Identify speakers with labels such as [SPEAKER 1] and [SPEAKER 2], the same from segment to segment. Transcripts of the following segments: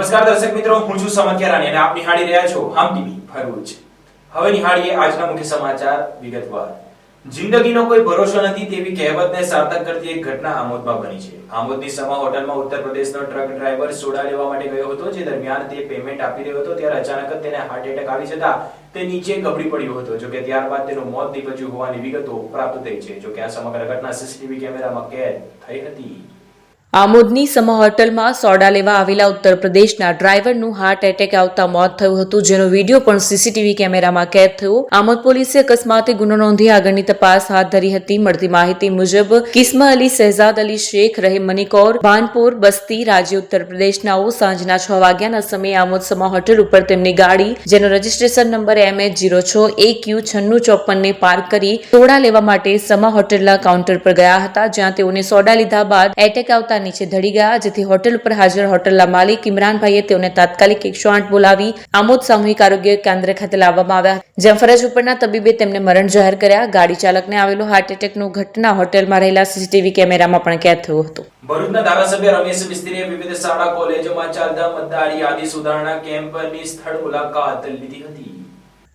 [SPEAKER 1] નમસ્કાર દર્શક મિત્રો, હું છું સમત કેરાની અને આપ નિહાળી રહ્યા છો આમ ટીવી ભરૂચ. હવે નિહાળીએ આજના મુખ્ય સમાચાર વિગતવાર. જિંદગીનો કોઈ ભરોસો નથી તેવી કહેવતને સાર્થક કરતી એક ઘટના આમોદમાં બની છે. આમોદની સમા હોટલમાં ઉત્તર પ્રદેશનો ટ્રક ડ્રાઈવર સોડા લેવા માટે ગયો હતો. જે દરમિયાન તે પેમેન્ટ આપી રહ્યો હતો ત્યારે અચાનક જ તેને હાર્ટ એટેક આવી જતા તે નીચે ગબડી પડ્યો હતો. જોકે ત્યારબાદ તેનું મોત નીપજ્યું હોવાની વિગતો પ્રાપ્ત થઈ છે. જોકે આ સમગ્ર ઘટના સીસીટીવી કેમેરામાં કેદ થઈ હતી.
[SPEAKER 2] આમોદની સમા હોટલમાં સોડા લેવા આવેલા ઉત્તર પ્રદેશના ડ્રાઈવરનું હાર્ટ એટેક આવતા મોત થયું હતું, જેનો વિડીયો પણ સીસીટીવી કેમેરામાં કેદ થયો. આમોદ પોલીસે અકસ્માતે ગુનો નોંધી આગળની તપાસ હાથ ધરી હતી. મળતી માહિતી મુજબ કિસ્મા અલી, શહેજાદ અલી શેખ, રહે મનિકૌર, ભાનપુર, બસ્તી, રાજ્ય ઉત્તર પ્રદેશનાઓ સાંજના 6 વાગ્યાના સમયે આમોદ સમા હોટલ ઉપર તેમની ગાડી, જેનો રજીસ્ટ્રેશન નંબર MH06AQ9654 ને પાર્ક કરી સોડા લેવા માટે સમા હોટલના કાઉન્ટર પર ગયા હતા, જ્યાં તેઓને સોડા લીધા બાદ એટેક આવતા નીચે ધડી ગયા, જેથી હોટલ ઉપર હાજર હોટલના માલિક ઇમરાનભાઈએ તેઓને તાત્કાલિક 108 બોલાવી આમોદ સામૂહિક આરોગ્ય કેન્દ્ર ખાતે લાવવામાં આવ્યા, જ્યાં ફરજ ઉપરના તબીબે તેમને મરણ જાહેર કર્યા. ગાડી ચાલકને આવેલો હાર્ટ એટેકનો ઘટના હોટલમાં રહેલા સીસીટીવી કેમેરામાં પણ કેદ થયો હતો.
[SPEAKER 1] ભરૂચના ધારાસભ્ય રમેશ મિસ્ત્રીએ વિવિધ શાળા કોલેજોમાં ચાલતા મતદાર યાદી સુધારણા કેમ્પની સ્થળ મુલાકાત લીધી હતી.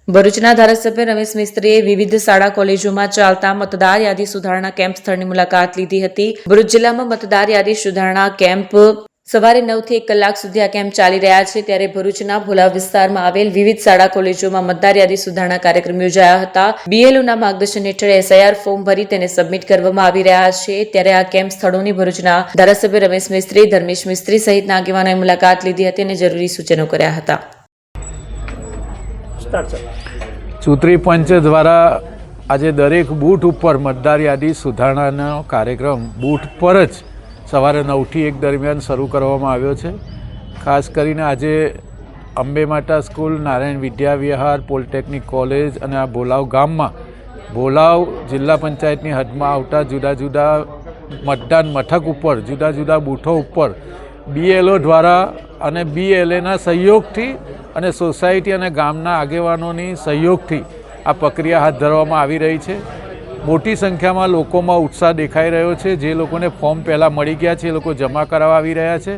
[SPEAKER 2] ભરૂચના ધારાસભ્ય રમેશ મિસ્ત્રીએ વિવિધ શાળા કોલેજોમાં ચાલતા મતદાર યાદી સુધારણા કેમ્પ સ્થળની મુલાકાત લીધી હતી. ભરૂચ જિલ્લામાં મતદાર યાદી સુધારણા કેમ્પ સવારે 9 થી 1 કલાક સુધી આ કેમ્પ ચાલી રહ્યા છે. ત્યારે ભરૂચના ભોલા વિસ્તારમાં આવેલ વિવિધ શાળા કોલેજોમાં મતદાર યાદી સુધારણા કાર્યક્રમ યોજાયા હતા. BLOના માર્ગદર્શન હેઠળ SIR ફોર્મ ભરી તેને સબમિટ કરવામાં આવી રહ્યા છે. ત્યારે આ કેમ્પ સ્થળોની ભરૂચના ધારાસભ્ય રમેશ મિસ્ત્રી, ધર્મેશ મિસ્ત્રી સહિતના આગેવાનોએ મુલાકાત લીધી હતી અને જરૂરી સૂચનો કર્યા હતા.
[SPEAKER 3] ચૂંટણી પંચ દ્વારા આજે દરેક બૂથ ઉપર મતદાર યાદી સુધારણાનો કાર્યક્રમ બૂથ પર જ સવારે 9 થી 1 દરમિયાન શરૂ કરવામાં આવ્યો છે. ખાસ કરીને આજે અંબે માતા સ્કૂલ, નારાયણ વિદ્યા વિહાર, પોલિટેકનિક કોલેજ અને આ ભોલાવ ગામમાં ભોલાવ જિલ્લા પંચાયતની હદમાં આવતા જુદા જુદા મતદાન મથક ઉપર જુદા જુદા બૂથો ઉપર BLO દ્વારા અને BLAના સહયોગથી અને સોસાયટી અને ગામના આગેવાનોની સહયોગથી આ પ્રક્રિયા હાથ ધરવામાં આવી રહી છે. મોટી સંખ્યામાં લોકોમાં ઉત્સાહ દેખાઈ રહ્યો છે. જે લોકોને ફોર્મ પહેલાં મળી ગયા છે એ લોકો જમા કરાવવા આવી રહ્યા છે.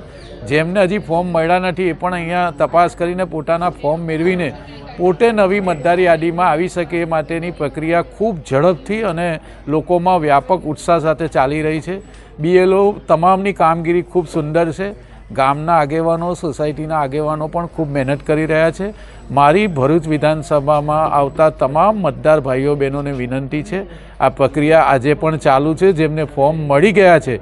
[SPEAKER 3] જેમને હજી ફોર્મ મળ્યા નથી એ પણ અહીંયા તપાસ કરીને પોતાના ફોર્મ મેળવીને પોતે નવી મતદાર યાદીમાં આવી શકે એ માટેની પ્રક્રિયા ખૂબ ઝડપથી અને લોકોમાં વ્યાપક ઉત્સાહ સાથે ચાલી રહી છે. BLO તમામની કામગીરી ખૂબ સુંદર છે. ગામના આગેવાનો, સોસાયટીના આગેવાનો પણ ખૂબ મહેનત કરી રહ્યા છે. મારી ભરૂચ વિધાનસભામાં આવતા તમામ મતદાર ભાઈઓ બહેનોને વિનંતી છે, આ પ્રક્રિયા આજે પણ ચાલુ છે. જેમને ફોર્મ મળી ગયા છે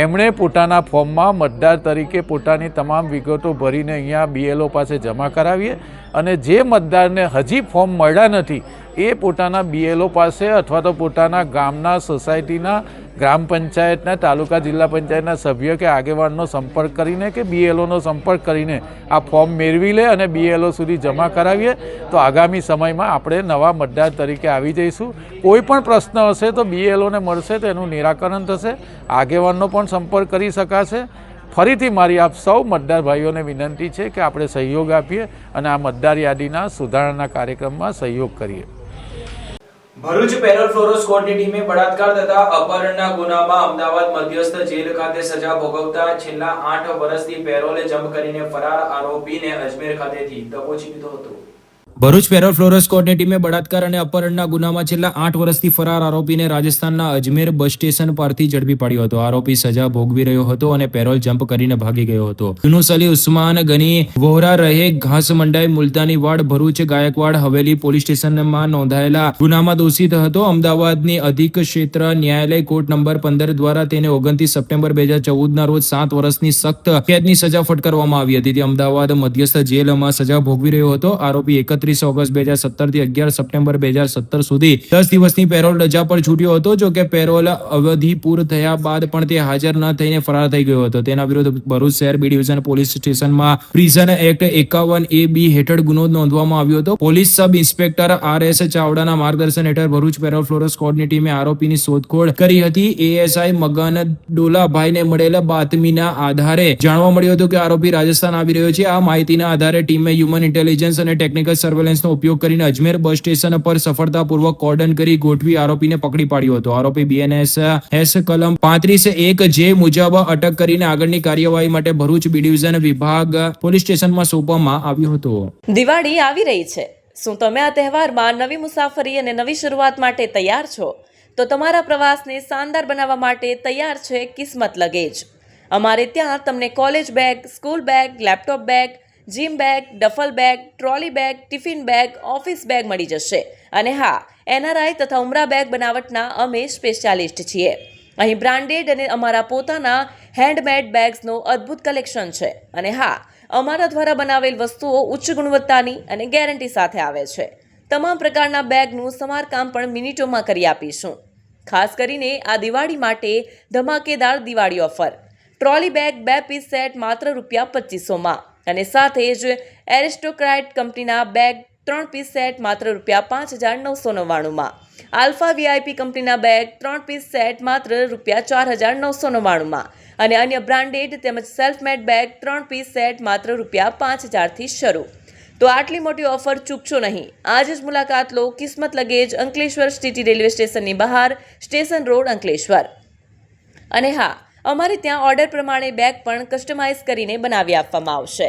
[SPEAKER 3] એમણે પોતાના ફોર્મમાં મતદાર તરીકે પોતાની તમામ વિગતો ભરીને અહીંયા BLO પાસે જમા કરાવીએ અને જે મતદારને હજી ફોર્મ મળ્યા નથી એ પોતાના BLO પાસે અથવા તો પોતાના ગામના, સોસાયટીના, ગ્રામ પંચાયતના, તાલુકા જિલ્લા પંચાયતના સભ્ય કે આગેવાનનો સંપર્ક કરીને કે BLOનો સંપર્ક કરીને આ ફોર્મ મેળવી લે અને BLO સુધી જમા કરાવીએ તો આગામી સમયમાં આપણે નવા મતદાર તરીકે આવી જઈશું. કોઈ પણ પ્રશ્ન હશે તો BLOને મળશે તો એનું નિરાકરણ થશે. આગેવાનનો પણ સંપર્ક કરી શકાશે. ફરીથી મારી આપ સૌ મતદાર ભાઈઓને વિનંતી છે કે આપણે સહયોગ આપીએ અને આ મતદાર યાદીના સુધારણાના કાર્યક્રમમાં સહયોગ કરીએ.
[SPEAKER 1] ભરૂચ પેરોલ ફ્લોરો સ્ક્વોડની ટીમે બળાત્કાર તથા અપહરણના ગુનામાં અમદાવાદ મધ્યસ્થ જેલ ખાતે સજા ભોગવતા છેલ્લા 8 વર્ષથી પેરોલે જમ્પ કરીને ફરાર આરોપીને અજમેર ખાતેથી દબોચી લીધો હતો. ભરૂચ પેરોલ ફ્લોરો સ્ક્વોડની ટીમે બળાત્કાર અને અપહરણના ગુનામાં છેલ્લા 8 વર્ષથી ફરાર આરોપીને રાજસ્થાનના અજમેર બસ સ્ટેશન પરથી ઝડપી પાડ્યો હતો. આરોપી સજા ભોગવી રહ્યો હતો અને પેરોલ જમ્પ કરીને ભાગી ગયો હતો. યુનુસ અલી ઉસ્માન ગની વોહરા રહે ઘાસ મંડાઈ મુલતાની વાડ ભરૂચ ગાયકવાડ હવેલી પોલીસ સ્ટેશનમાં નોંધાયેલા ગુનામાં દોષિત હતો. અમદાવાદની અધિક ક્ષેત્ર ન્યાયાલય કોર્ટ નંબર 15 દ્વારા તેને 29 સપ્ટેમ્બર 2014 ના રોજ 7 વર્ષની સખ્ત કેદની સજા ફટકારવામાં આવી હતી. તે અમદાવાદ મધ્યસ્થ જેલમાં સજા ભોગવી રહ્યો હતો. આરોપી 31 ઓગસ્ટ 2017 થી 11 સપ્ટેમ્બર 2017 સુધી 10 દિવસની પેરોલ રજા પર છૂટ્યો હતો. જો કે પેરોલ અવધિ પૂર્ણ થયા બાદ પણ તે હાજર ન થઈને ફરાર થઈ ગયો હતો. તેના વિરુદ્ધ ભરૂચ શહેર B ડિવિઝન પોલીસ સ્ટેશનમાં પ્રિઝન એક્ટ 51A(B) હેઠળ ગુનો નોંધવામાં આવ્યો હતો. પોલીસ સબ ઇન્સ્પેક્ટર RS ચાવડાના માર્ગદર્શન હેઠળ ભરૂચ પેરોલ ફ્લોરો સ્ક્વોડની ટીમે આરોપીની શોધખોળ કરી હતી. ASI મગન ડોલાભાઈને મળેલા બાતમીના આધારે જાણવા મળ્યું હતું કે આરોપી રાજસ્થાન આવી રહ્યો છે. આ માહિતીના આધારે ટીમે હ્યુમન ઇન્ટેલિજન્સ અને ટેકનિકલ સર્વેલન્સનો ઉપયોગ કરીને અજમેર બસ સ્ટેશન પર સફળતાપૂર્વક કોર્ડન કરી ગોઠવી આરોપીને પકડી પાડ્યો હતો. આરોપી BNS કલમ 35(1) મુજબ અટક કરીને આગળની કાર્યવાહી માટે ભરૂચ બી ડિવિઝન વિભાગ પોલીસ સ્ટેશનમાં સોંપવામાં આવ્યો હતો.
[SPEAKER 2] દિવાળી આવી રહી છે. શું તમે આ તહેવારમાં નવી મુસાફરી અને નવી શરૂઆત માટે તૈયાર છો? તો તમારા પ્રવાસને શાનદાર બનાવવા માટે તૈયાર છે કિસ્મત લગેજ. અમારે ત્યાં તમને college bag, school bag, laptop bag, gym bag, duffel bag, trolley bag, tiffin bag, office bag મળી જશે. અને હા, NRI તથા ઉમરા બેગ બનાવટના અમે સ્પેશિયાલિસ્ટ છીએ. અહીં બ્રાન્ડેડ અને અમારા પોતાના હેન્ડમેડ બેગ્સનો અદ્ભુત કલેક્શન છે. અને હા, અમારા દ્વારા બનાવેલ વસ્તુઓ ઉચ્ચ ગુણવત્તાની અને ગેરંટી સાથે આવે છે. તમામ પ્રકારના બેગનું સમારકામ પણ મિનિટોમાં કરી આપીશું. ખાસ કરીને આ દિવાળી માટે ધમાકેદાર Diwali offer. Trolley bag 2 piece set માત્ર ₹2500 અને સાથે જ એરિસ્ટોક્રાટ કંપનીના બેગ 3 પીસ સેટ માત્ર ₹5999. આલ્ફા VIP કંપનીના બેગ 3 પીસ સેટ માત્ર ₹4999 અને અન્ય બ્રાન્ડેડ તેમજ self made bag 3 piece set માત્ર ₹5000 થી શરૂ. તો આટલી મોટી ઓફર ચૂકશો નહીં. આજે જ મુલાકાત લો કિસ્મત લગેજ, અંકલેશ્વર સિટી રેલવે સ્ટેશનની બહાર, સ્ટેશન રોડ, અંકલેશ્વર. અને હા, અમારે ત્યાં ઓર્ડર પ્રમાણે બેગ પણ કસ્ટમાઇઝ કરીને બનાવી આપવામાં આવશે.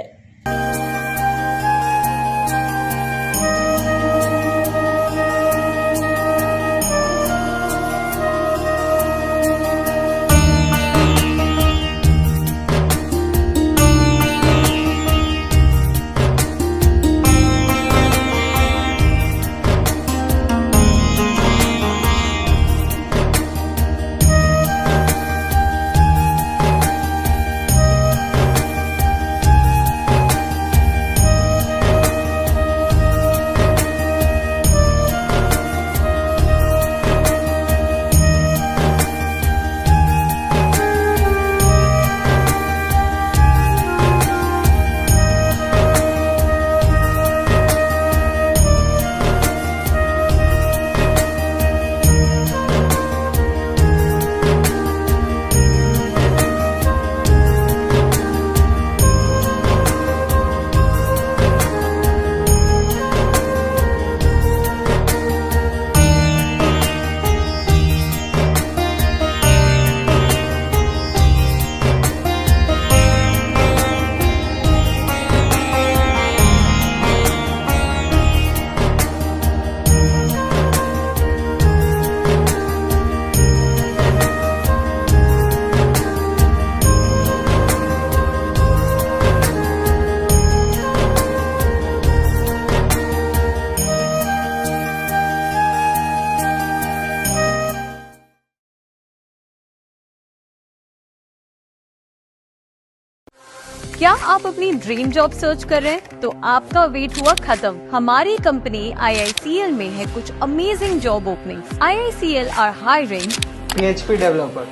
[SPEAKER 4] क्या आप अपनी ड्रीम जॉब सर्च कर रहे हैं? तो आपका वेट हुआ खत्म. हमारी कंपनी IICL में है कुछ amazing job openings. IICL are hiring
[SPEAKER 5] PHP developer,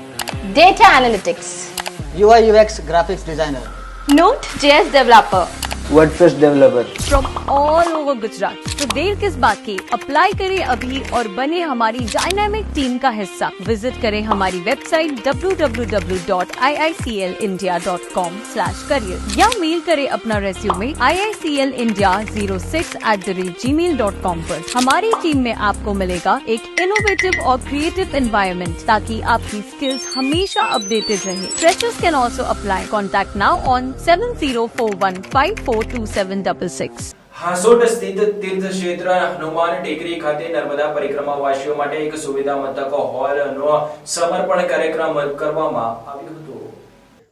[SPEAKER 4] data analytics,
[SPEAKER 5] UI UX graphics designer,
[SPEAKER 4] Node.js developer
[SPEAKER 5] WordPress developer.
[SPEAKER 4] from all over Gujarat. तो देर किस बात की, अप्लाई करें अभी और बने हमारी डायनामिक टीम का हिस्सा. विजिट करें हमारी वेबसाइट www.iiclindia.com/career या मेल करें अपना रेज्यूमे iiclindia06@gmail.com पर. हमारी टीम में आपको मिलेगा एक इनोवेटिव और क्रिएटिव एनवायरनमेंट ताकि आपकी स्किल्स हमेशा अपडेटेड रहे. Freshers can also apply. Contact now on 7041542766.
[SPEAKER 1] Hansot સ્થિત તીર્થ ક્ષેત્ર હનુમાન ટેકરી ખાતે નર્મદા પરિક્રમા વાસીઓ માટે એક સુવિધા મથક હોલનો સમર્પણ કાર્યક્રમ કરવામાં આવ્યો હતો.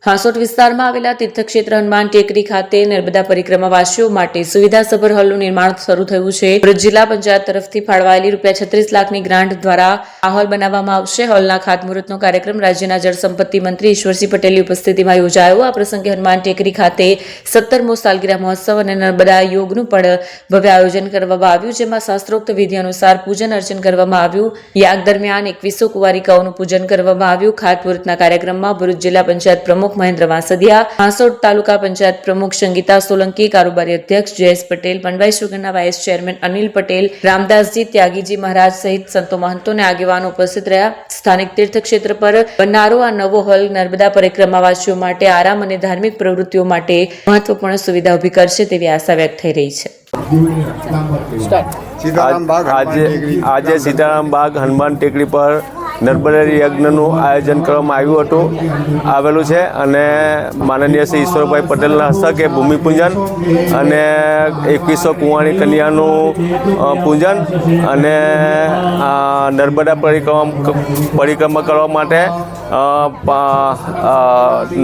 [SPEAKER 2] હાંસોટ વિસ્તારમાં આવેલા તીર્થક્ષેત્ર હનુમાન ટેકરી ખાતે નર્મદા પરિક્રમાવાસીઓ માટે સુવિધાસભર હોલનું નિર્માણ શરૂ થયું છે. ભરૂચ જિલ્લા પંચાયત તરફથી ફાળવાયેલી ₹36 લાખની ગ્રાન્ટ દ્વારા આ હોલ બનાવવામાં આવશે. હોલના ખાતમુહૂર્તનો કાર્યક્રમ રાજ્યના જળસંપત્તિ મંત્રી ઈશ્વરસિંહ પટેલની ઉપસ્થિતિમાં યોજાયો. આ પ્રસંગે હનુમાન ટેકરી ખાતે 17મો સાલગીરા મહોત્સવ અને નર્મદા યોગનું પણ ભવ્ય આયોજન કરવામાં આવ્યું, જેમાં શાસ્ત્રોક્ત વિધિ અનુસાર પૂજન અર્ચન કરવામાં આવ્યું. યાગ દરમિયાન 2100 કુંવારિકાઓનું પૂજન કરવામાં આવ્યું. ખાતમુહૂર્તના કાર્યક્રમમાં ભરૂચ જિલ્લા પંચાયત પ્રમુખ પ્રમુખ મહેન્દ્ર વાંસદિયા, હાંસોડ તાલુકા પંચાયત પ્રમુખ સંગીતા સોલંકી, કારોબારી અધ્યક્ષ જયેશ પટેલ, પનવાઈ શુગરના વાઇસ ચેરમેન અનિલ પટેલ, રામદાસજી, ત્યાગીજી મહારાજ સહિત સંતો મહંતો અને આગેવાનો ઉપસ્થિત રહ્યા. સ્થાનિક તીર્થક્ષેત્ર પર બનનારો આ નવો હોલ નર્મદા પરિક્રમાવાસીઓ માટે આરામ અને ધાર્મિક પ્રવૃત્તિઓ માટે મહત્વપૂર્ણ સુવિધા ઊભી કરશે તેવી આશા વ્યક્ત થઈ રહી છે.
[SPEAKER 6] આજે સીતારામ બાગ હનુમાન ટેકરી પર નર્મદા યજ્ઞનું આયોજન કરવામાં આવેલું છે અને માનનીય શ્રી ઈશ્વરભાઈ પટેલના હસ્તકે ભૂમિપૂજન અને 2100 કુંવારી કન્યાનું પૂજન અને નર્મદા પરિક્રમા કરવા માટે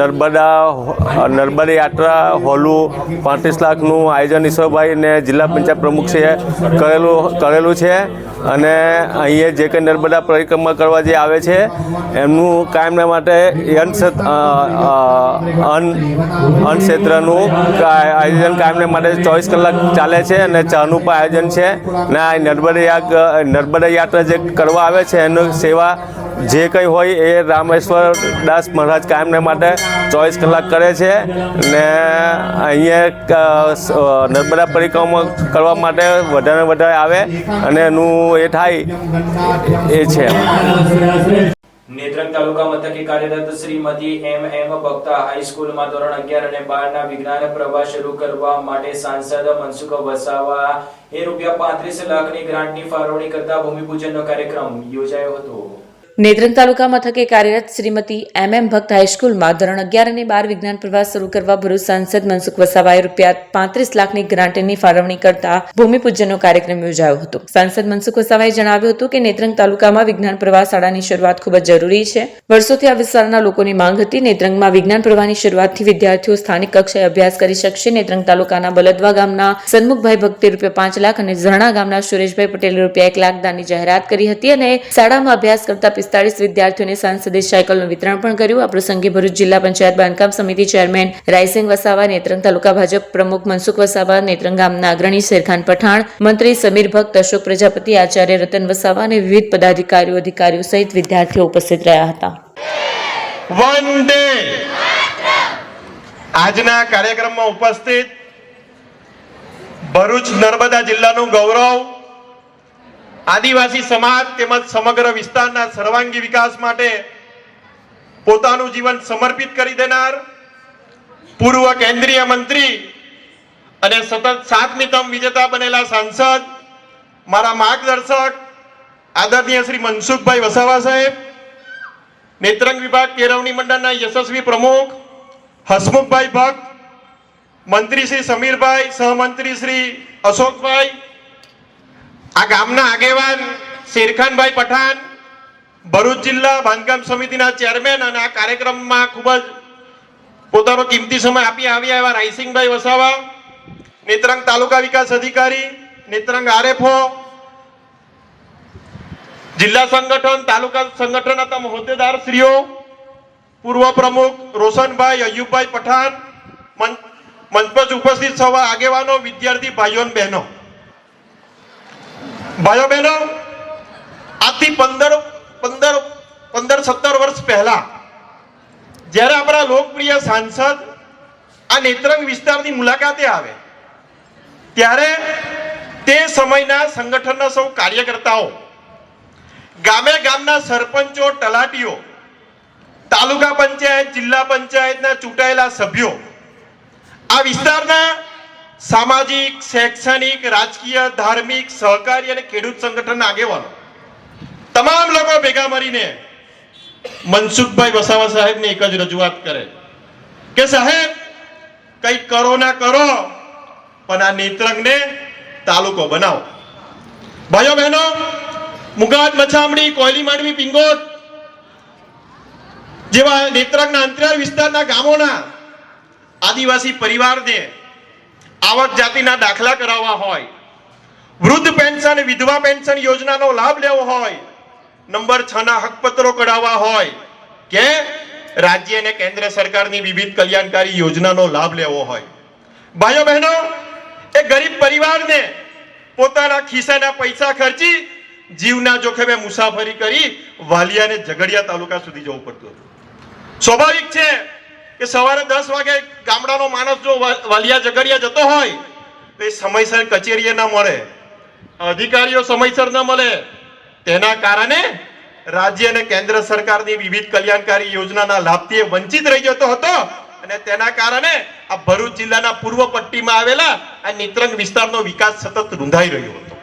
[SPEAKER 6] નર્મદા યાત્રા હોલું 35 લાખનું આયોજન ઈશ્વરભાઈ ને જિલ્લા પંચાયત પ્રમુખશ્રીએ કરેલું છે અને અહીંયા જે કંઈ નર્મદા પરિક્રમા કરવા જે આવે છે એમનું કાયમના માટે અન્ન ક્ષેત્રનું આયોજન કાયમને માટે 24 કલાક ચાલે છે અને ચાનું પણ આયોજન છે ને આ નર્મદા યાત્રા જે કરવા આવે છે એની સેવા જે કંઈ હોય એ રામેશ્વર દાસ મહારાજ કાયમને માટે 24 કલાક કરે છે ને અહીંયા નર્મદા પરિક્રમા કરવા માટે વધારે વધારે આવે અને એનું એ થાય એ છે.
[SPEAKER 1] નેત્રંગ તાલુકા મથકે કાર્યરત શ્રીમતી MM ભક્તા હાઈસ્કૂલમાં ધોરણ 11 અને 12 ના વિજ્ઞાન પ્રવાહ શરૂ કરવા માટે સાંસદ મનસુખ વસાવા એ ₹35 લાખની ગ્રાન્ટની ફાળવણી કરતા ભૂમિપૂજનનો કાર્યક્રમ યોજાયો હતો.
[SPEAKER 2] નેત્રંગ તાલુકા મથકે કાર્યરત શ્રીમતી MM ભક્ત હાઈસ્કૂલમાં ધોરણ 11 અને 12 વિજ્ઞાન પ્રવાહ શરૂ કરવા ભરૂચ સાંસદ મનસુખ વસાવાએ ₹35 લાખની ગ્રાન્ટની ફાળવણી કરતા ભૂમિપૂજનનો કાર્યક્રમ યોજાયો હતો. સાંસદ મનસુખ વસાવાએ જણાવ્યું હતું કે નેત્રંગ તાલુકામાં વિજ્ઞાન પ્રવાહ શાળાની શરૂઆત ખૂબ જ જરૂરી છે. વર્ષોથી આ વિસ્તારના લોકોની માંગ હતી. નેત્રંગમાં વિજ્ઞાન પ્રવાહની શરૂઆતથી વિદ્યાર્થીઓ સ્થાનિક કક્ષાએ અભ્યાસ કરી શકશે. નેત્રંગ તાલુકાના બલદવા ગામના સન્મુખભાઈ ભક્તે ₹5 લાખ અને ઝરણા ગામના સુરેશભાઈ પટેલે ₹1 લાખ દાનની જાહેરાત કરી હતી અને શાળામાં અભ્યાસ કરતા 45 વિદ્યાર્થીઓને સાંસદે સાયકલનું વિતરણ પણ કર્યું. આ પ્રસંગે ભરૂચ જિલ્લા પંચાયત બાંધકામ સમિતિ ચેરમેન રાયસિંગ વસાવા, નેત્રંગ તાલુકા ભાજપ પ્રમુખ મનસુખ વસાવા, નેત્રંગ ગામના અગ્રણી શેરખાન પઠાણ, મંત્રી સમીર ભક્ત, અશોક પ્રજાપતિ, આચાર્ય રતન વસાવા અને વિવિધ પદાધિકારીઓ અધિકારીઓ સહિત વિદ્યાર્થીઓ ઉપસ્થિત રહ્યા હતા.
[SPEAKER 7] વંદે આજના કાર્યક્રમમાં ઉપસ્થિત ભરૂચ નર્મદા જિલ્લાનું ગૌરવ, આદિવાસી સમાજ તેમજ સમગ્ર વિસ્તારના સર્વાંગી વિકાસ માટે પોતાનું જીવન સમર્પિત કરી દેનાર પૂર્વ કેન્દ્રીય મંત્રી અને સતત 7મી ટર્મ વિજેતા બનેલા સાંસદ, મારા માર્ગદર્શક આદરણીય શ્રી મનસુખભાઈ વસાવા સાહેબ, નેત્રંગ વિભાગ કેળવણી મંડળના યશસ્વી પ્રમુખ હસમુખભાઈ ભક્ત, મંત્રી શ્રી સમીરભાઈ, સહમંત્રી શ્રી અશોકભાઈ, આ ગામના આગેવાન શેરખાનભાઈ પઠાણ, ભરૂચ જિલ્લા બાંધકામ સમિતિના ચેરમેન અને આ કાર્યક્રમમાં ખૂબ જ પોતાનો કિંમતી સમય આપી આવ્યા એવા રાયસિંગભાઈ વસાવા, નેત્રંગ તાલુકા વિકાસ અધિકારી, નેત્રંગ RFO, જિલ્લા સંગઠન, તાલુકા સંગઠનના તમામ હોદ્દેદારશ્રીઓ, પૂર્વ પ્રમુખ રોશનભાઈ, અયુબભાઈ પઠાણ, મંચ પર ઉપસ્થિત સૌ આગેવાનો, વિદ્યાર્થી ભાઈઓ અને બહેનો, આજથી 15-17 વર્ષ પહેલા જ્યારે આપણા લોકપ્રિય સાંસદ આ નેત્રંગ વિસ્તારની મુલાકાતે આવે ત્યારે તે સમયના સંગઠનના સૌ કાર્યકર્તાઓ, ગામે ગામના સરપંચો, તલાટીઓ, તાલુકા પંચાયત, જિલ્લા પંચાયતના ચૂંટાયેલા સભ્યો, આ વિસ્તારના સામાજિક, શૈક્ષણિક, રાજકીય, ધાર્મિક, સહકારી અને ખેડૂત સંગઠનના આગેવાનો તમામ લોકો ભેગા મળીને મનસુખભાઈ વસાવા સાહેબને એક જ રજૂઆત કરે કે સાહેબ કંઈક કરો ના કરો પણ આ નેત્રંગને તાલુકો બનાવો. ભાઈઓ બહેનો, મુગાદ, મછામણી, કોયલી, માંડવી, પિંગોટ જેવા નેત્રંગના અંતરિયાળ વિસ્તારના ગામોના આદિવાસી પરિવારને આવક જાતિના દાખલા કરાવવા હોય, વૃદ્ધ પેન્શન, વિધવા પેન્શન યોજનાનો લાભ લેવો હોય, નંબર 6 ના હકપત્રો કઢાવવા હોય કે રાજ્ય અને કેન્દ્ર સરકારની વિવિધ કલ્યાણકારી યોજનાનો લાભ લેવો હોય, ભાઈઓ બહેનો, એ ગરીબ પરિવારને પોતાના ખિસ્સાના પૈસા ખર્ચી જીવના જોખમે મુસાફરી કરી વાલિયા અને ઝઘડિયા તાલુકા સુધી જવું પડતું હતું. સ્વાભાવિક છે કે કે સવારે 10 વાગે ગામડાનો માણસ જો વાલિયા ઝઘડિયા જતો હોય તો એ સમયસર કચેરીએ ન મળે, અધિકારીઓ સમયસર ન મળે. તેના કારણે રાજ્ય અને કેન્દ્ર સરકારની વિવિધ કલ્યાણકારી યોજનાના લાભથી એ વંચિત રહી જતો હતો અને તેના કારણે આ ભરૂચ જિલ્લાના પૂર્વ પટ્ટીમાં આવેલા આ નેત્રંગ વિસ્તારનો વિકાસ સતત રૂંધાઈ રહ્યો હતો.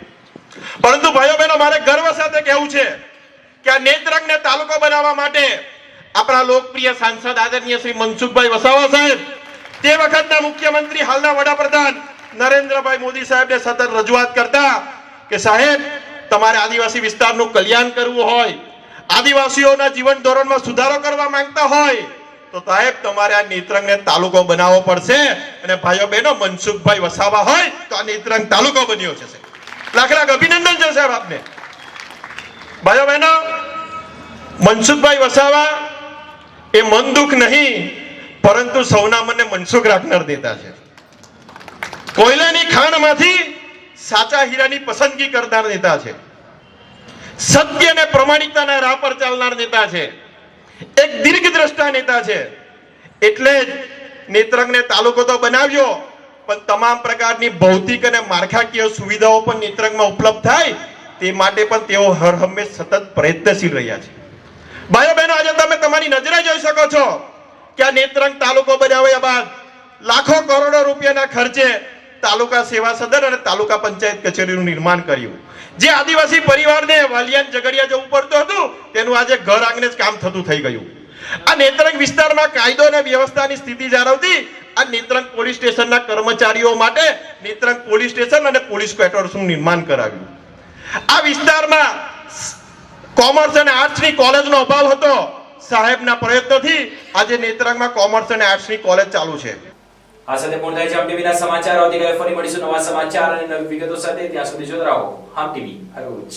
[SPEAKER 7] પરંતુ ભાઈઓ બહેનો, મારે ગર્વ સાથે કહેવું છે કે આ નેત્રંગને તાલુકો બનાવવા માટે આપણા લોકપ્રિય સાંસદ આદરણીય શ્રી મનસુખભાઈ વસાવા સાહેબ, તે વખતના મુખ્યમંત્રી, હાલના વડાપ્રધાન નરેન્દ્રભાઈ મોદી સાહેબને સતત રજૂઆત કરતા કે સાહેબ, તમારે આદિવાસી વિસ્તારનું કલ્યાણ કરવું હોય, આદિવાસીઓના જીવન ધોરણમાં સુધારો કરવા માંગતા હોય તો સાહેબ તમારે આ નેત્રંગને તાલુકો બનાવવો પડશે. અને ભાઈઓ બહેનો, મનસુખભાઈ વસાવા હોય તો આ નેત્રંગ તાલુકો બન્યો છે. લાખ લાખ અભિનંદન છે સાહેબ આપને. ભાઈઓ બહેનો, મનસુખભાઈ વસાવા એ મન દુઃખ નહીં પરંતુ સૌના મનને મનસુખ રાખનાર નેતા છે. કોયલાની ખાણમાંથી સાચા હીરાની પસંદગી કરનાર નેતા છે. સત્ય અને પ્રમાણિકતાના રાહ પર ચાલનાર નેતા છે. એક દીર્ઘદ્રષ્ટા નેતા છે. એટલે જ નેત્રંગને તાલુકો તો બનાવ્યો, પણ તમામ પ્રકારની ભૌતિક અને માળખાકીય સુવિધાઓ પણ નેત્રંગમાં ઉપલબ્ધ થાય તે માટે પણ તેઓ હર હંમેશ સતત પ્રયત્નશીલ રહ્યા છે. ભાઈઓ બહેનો, આજે તમે તમારી નજરે જોઈ શકો છો કે આ નેત્રંગ તાલુકો બનાવ્યા બાદ લાખો કરોડો રૂપિયાના ખર્ચે તાલુકા સેવા સદન અને તાલુકા પંચાયત કચેરીનું નિર્માણ કર્યું. જે આદિવાસી પરિવારને વાલિયા ઝઘડિયા જવું પડતું હતું તેનું આજે ઘર આંગણે જ કામ થતું થઈ ગયું. આ નેત્રંગ વિસ્તારમાં કાયદો અને વ્યવસ્થાની સ્થિતિ જાળવતી આ નેત્રંગ પોલીસ સ્ટેશનના કર્મચારીઓ માટે નેત્રંગ પોલીસ સ્ટેશન અને પોલીસ ક્વાર્ટર્સનું નિર્માણ કરાવ્યું. આ વિસ્તારમાં કોમર્સ અને આર્ટ્સની કોલેજનો અભાવ હતો. સાહેબના પ્રયત્નોથી આજે નેત્રંગમાં કોમર્સ અને આર્ટ્સની કોલેજ ચાલુ છે.
[SPEAKER 1] આ સાથે પૂર્ણ થાય છે આમ ટીવીના સમાચાર. આવતીકાલે ફરી મળીશું નવા સમાચાર અને નવી વિગતો સાથે. ત્યાં સુધી જોતા રહો આમ ટીવી ભરૂચ.